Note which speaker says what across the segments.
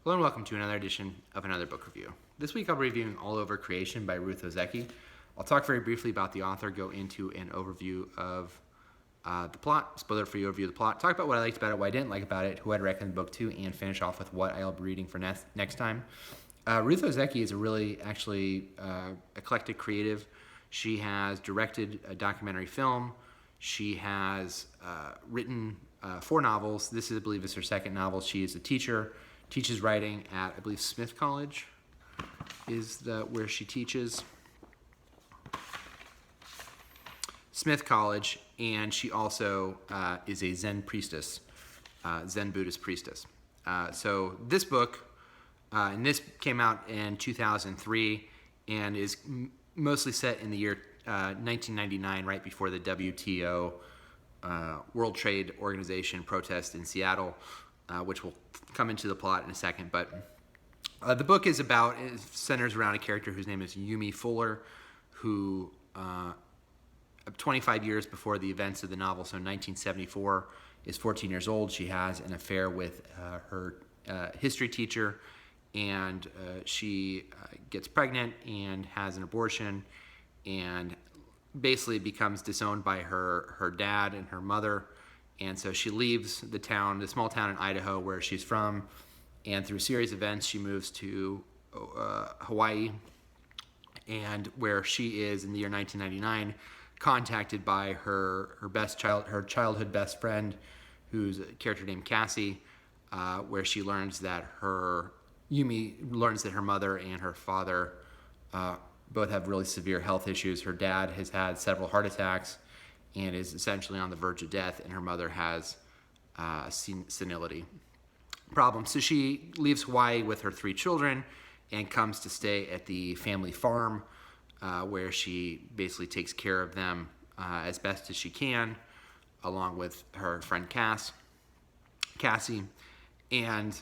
Speaker 1: Hello and welcome to another edition of Another Book Review. This week I'll be reviewing All Over Creation by Ruth Ozeki. I'll talk very briefly about the author, go into an overview of the plot, spoiler-free overview of the plot, talk about what I liked about it, what I didn't like about it, who I'd recommend the book to, and finish off with what I'll be reading for next time. Ruth Ozeki is a really, eclectic creative. She has directed a documentary film. She has written 4 novels. This is, I believe, her second novel. She is a teacher, teaches writing at, I believe, Smith College is where she teaches. Smith College, and she also is a Zen priestess, Zen Buddhist priestess. So this book, and this came out in 2003, and is mostly set in the year 1999, right before the WTO, World Trade Organization protest in Seattle, which will come into the plot in a second. But the book is centers around a character whose name is Yumi Fuller, who 25 years before the events of the novel, so 1974, is 14 years old. She has an affair with her history teacher, and she gets pregnant and has an abortion, and basically becomes disowned by her dad and her mother. And so she leaves the small town in Idaho where she's from, and through a series of events she moves to Hawaii, and where she is in the year 1999 contacted by her childhood best friend, who's a character named Cassie, where Yumi learns that her mother and her father both have really severe health issues. Her dad has had several heart attacks and is essentially on the verge of death, and her mother has senility problems. So she leaves Hawaii with her 3 children and comes to stay at the family farm, where she basically takes care of them as best as she can, along with her friend Cassie. And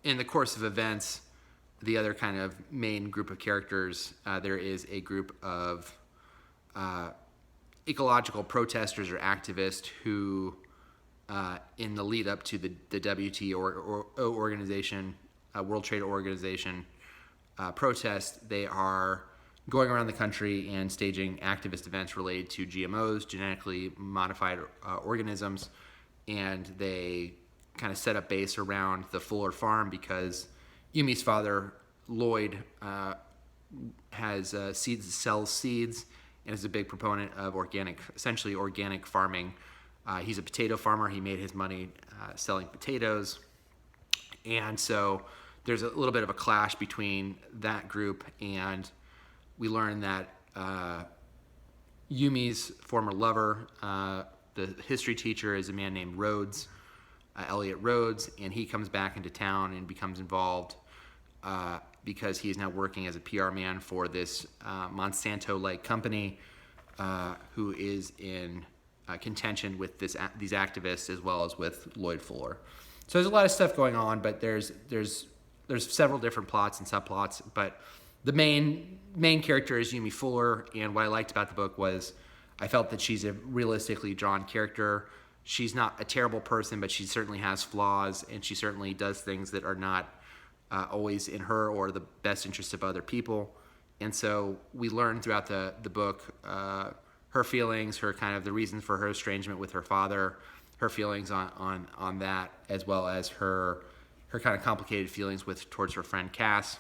Speaker 1: in the course of events, the other kind of main group of characters, there is a group of ecological protesters or activists who, in the lead up to the WTO organization, World Trade Organization protest, they are going around the country and staging activist events related to GMOs, genetically modified organisms, and they kind of set up base around the Fuller farm because Yumi's father, Lloyd, sells seeds and is a big proponent of essentially organic farming. He's a potato farmer. He made his money selling potatoes. And so there's a little bit of a clash between that group, and we learn that Yumi's former lover, the history teacher, is a man named Rhodes, Elliot Rhodes, and he comes back into town and becomes involved because he is now working as a PR man for this Monsanto-like company, who is in contention with these activists as well as with Lloyd Fuller. So there's a lot of stuff going on, but there's several different plots and subplots. But the main character is Yumi Fuller, and what I liked about the book was I felt that she's a realistically drawn character. She's not a terrible person, but she certainly has flaws, and she certainly does things that are not always in her or the best interest of other people. And so we learn throughout the book her feelings, her kind of the reasons for her estrangement with her father, her feelings on that, as well as her kind of complicated feelings towards her friend Cassie.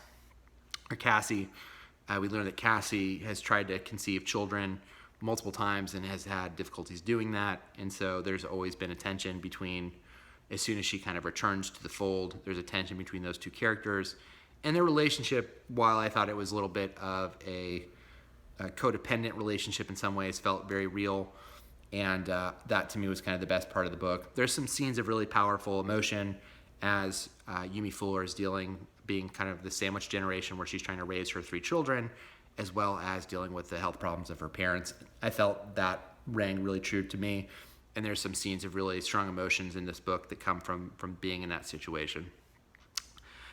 Speaker 1: We learn that Cassie has tried to conceive children multiple times and has had difficulties doing that. And so there's always been a tension between, as soon as she kind of returns to the fold, there's a tension between those 2 characters. And their relationship, while I thought it was a little bit of a codependent relationship in some ways, felt very real. And that to me was kind of the best part of the book. There's some scenes of really powerful emotion as Yumi Fuller is being kind of the sandwich generation where she's trying to raise her 3 children, as well as dealing with the health problems of her parents. I felt that rang really true to me. And there's some scenes of really strong emotions in this book that come from being in that situation.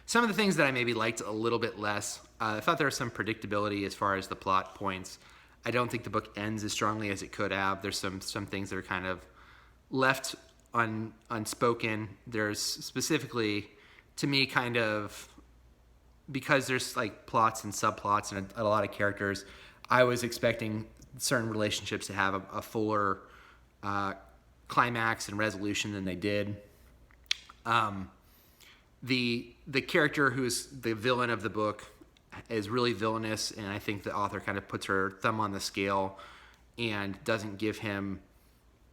Speaker 1: Some of the things that I maybe liked a little bit less, I thought there was some predictability as far as the plot points. I don't think the book ends as strongly as it could have. There's some things that are kind of left unspoken. There's specifically to me, kind of, because there's like plots and subplots and a lot of characters, I was expecting certain relationships to have a fuller climax and resolution than they did. The character who's the villain of the book is really villainous, and I think the author kind of puts her thumb on the scale and doesn't give him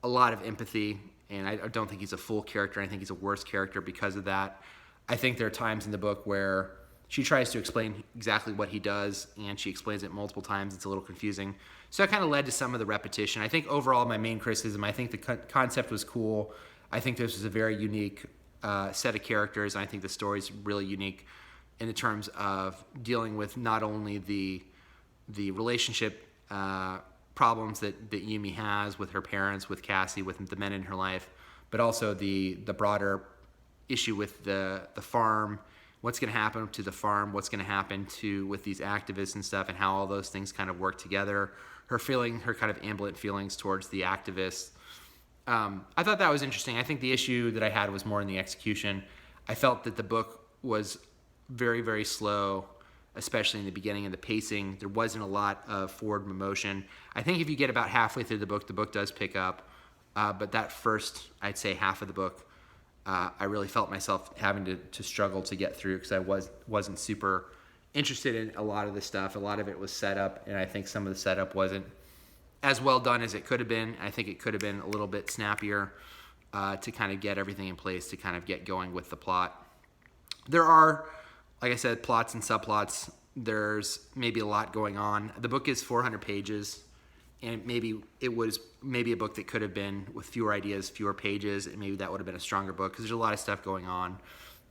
Speaker 1: a lot of empathy, and I don't think he's a full character. I think he's a worse character because of that. I think there are times in the book where she tries to explain exactly what he does, and she explains it multiple times. It's a little confusing. So that kind of led to some of the repetition. I think overall, my main criticism, I think the concept was cool. I think this was a very unique set of characters, and I think the story's really unique in the terms of dealing with not only the relationship problems that Yumi has with her parents, with Cassie, with the men in her life, but also the broader issue with the farm. What's going to happen to the farm? What's going to happen with these activists and stuff, and how all those things kind of work together? Her kind of ambivalent feelings towards the activists. I thought that was interesting. I think the issue that I had was more in the execution. I felt that the book was very, very slow, especially in the beginning and the pacing. There wasn't a lot of forward motion. I think if you get about halfway through the book does pick up. But that first, I'd say half of the book, I really felt myself having to struggle to get through because I wasn't super interested in a lot of the stuff. A lot of it was set up, and I think some of the setup wasn't as well done as it could have been. I think it could have been a little bit snappier to kind of get everything in place to kind of get going with the plot. There are, like I said, plots and subplots. There's maybe a lot going on. The book is 400 pages, and maybe it was maybe a book that could have been with fewer ideas, fewer pages, and maybe that would have been a stronger book because there's a lot of stuff going on.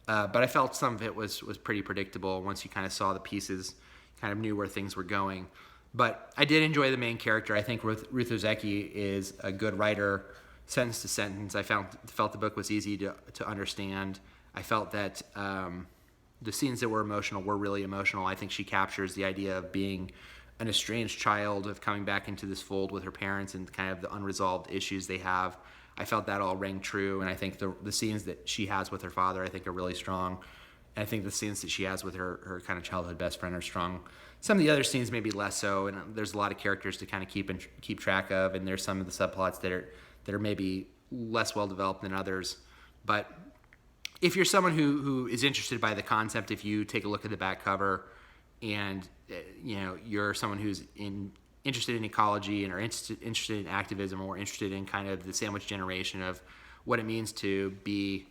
Speaker 1: But I felt some of it was pretty predictable once you kind of saw the pieces, kind of knew where things were going. But I did enjoy the main character. I think Ruth Ozeki is a good writer, sentence to sentence. I felt the book was easy to understand. I felt that the scenes that were emotional were really emotional. I think she captures the idea of being an estranged child, of coming back into this fold with her parents and kind of the unresolved issues they have. I felt that all rang true, and I think the scenes that she has with her father, I think, are really strong. And I think the scenes that she has with her kind of childhood best friend are strong. Some of the other scenes maybe less so, and there's a lot of characters to kind of keep track of, and there's some of the subplots that are maybe less well developed than others. But if you're someone who is interested by the concept, if you take a look at the back cover, and you're someone who's interested in ecology and are interested in activism, or interested in kind of the sandwich generation of what it means to be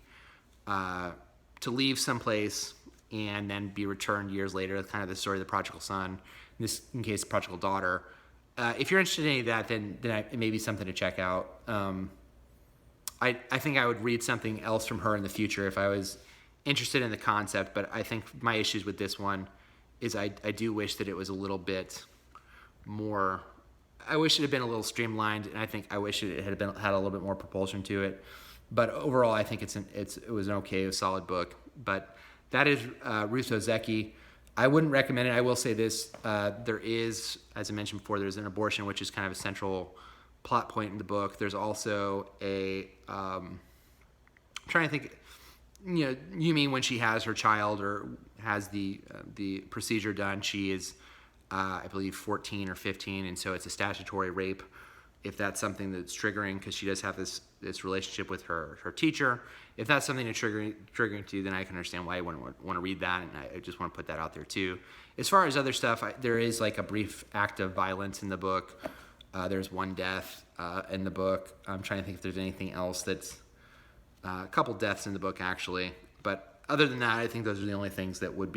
Speaker 1: to leave someplace and then be returned years later, kind of the story of the prodigal son, in this case, the prodigal daughter. If you're interested in any of that, then it may be something to check out. I think I would read something else from her in the future if I was interested in the concept, but I think my issues with this one is I do wish that it was a little bit more. I wish it had been a little streamlined, and I wish it had a little bit more propulsion to it. But overall, I think it was an okay, solid book. But that is Ruth Ozeki. I wouldn't recommend it. I will say this: there is, as I mentioned before, there's an abortion, which is kind of a central plot point in the book. There's also I'm trying to think. Yumi, when she has her child or has the procedure done, she is, I believe, 14 or 15, and so it's a statutory rape. If that's something that's triggering, because she does have this relationship with her teacher, if that's something that's triggering to you, then I can understand why you wouldn't want to read that, and I just want to put that out there too. As far as other stuff, there is like a brief act of violence in the book. There's one death in the book. I'm trying to think if there's anything else that's a couple deaths in the book actually, but other than that, I think those are the only things that would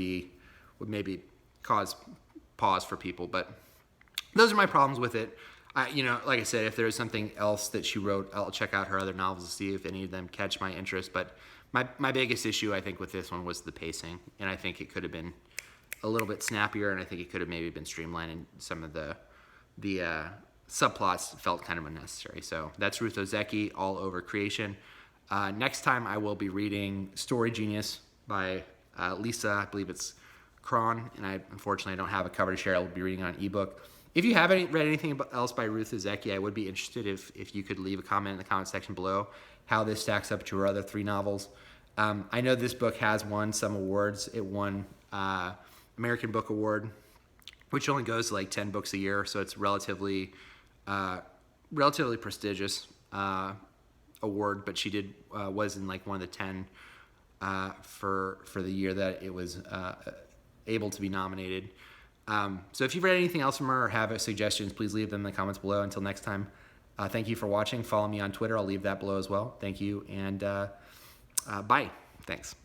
Speaker 1: maybe cause pause for people. But those are my problems with it. Like I said, if there is something else that she wrote, I'll check out her other novels to see if any of them catch my interest. But my biggest issue, I think, with this one was the pacing, and I think it could have been a little bit snappier, and I think it could have maybe been streamlined, and some of the subplots felt kind of unnecessary. So that's Ruth Ozeki, All Over Creation. Next time I will be reading Story Genius by Lisa, I believe it's Cron, and unfortunately I don't have a cover to share. I'll be reading it on ebook. If you haven't read anything else by Ruth Ozeki, I would be interested if you could leave a comment in the comment section below how this stacks up to her other 3 novels. I know this book has won some awards. It won American Book Award, which only goes to like 10 books a year, so it's relatively prestigious award. But she did was in like one of the 10 for the year that it was able to be nominated. So if you've read anything else from her or have suggestions, please leave them in the comments below. Until next time, thank you for watching. Follow me on Twitter. I'll leave that below as well. Thank you, and bye. Thanks.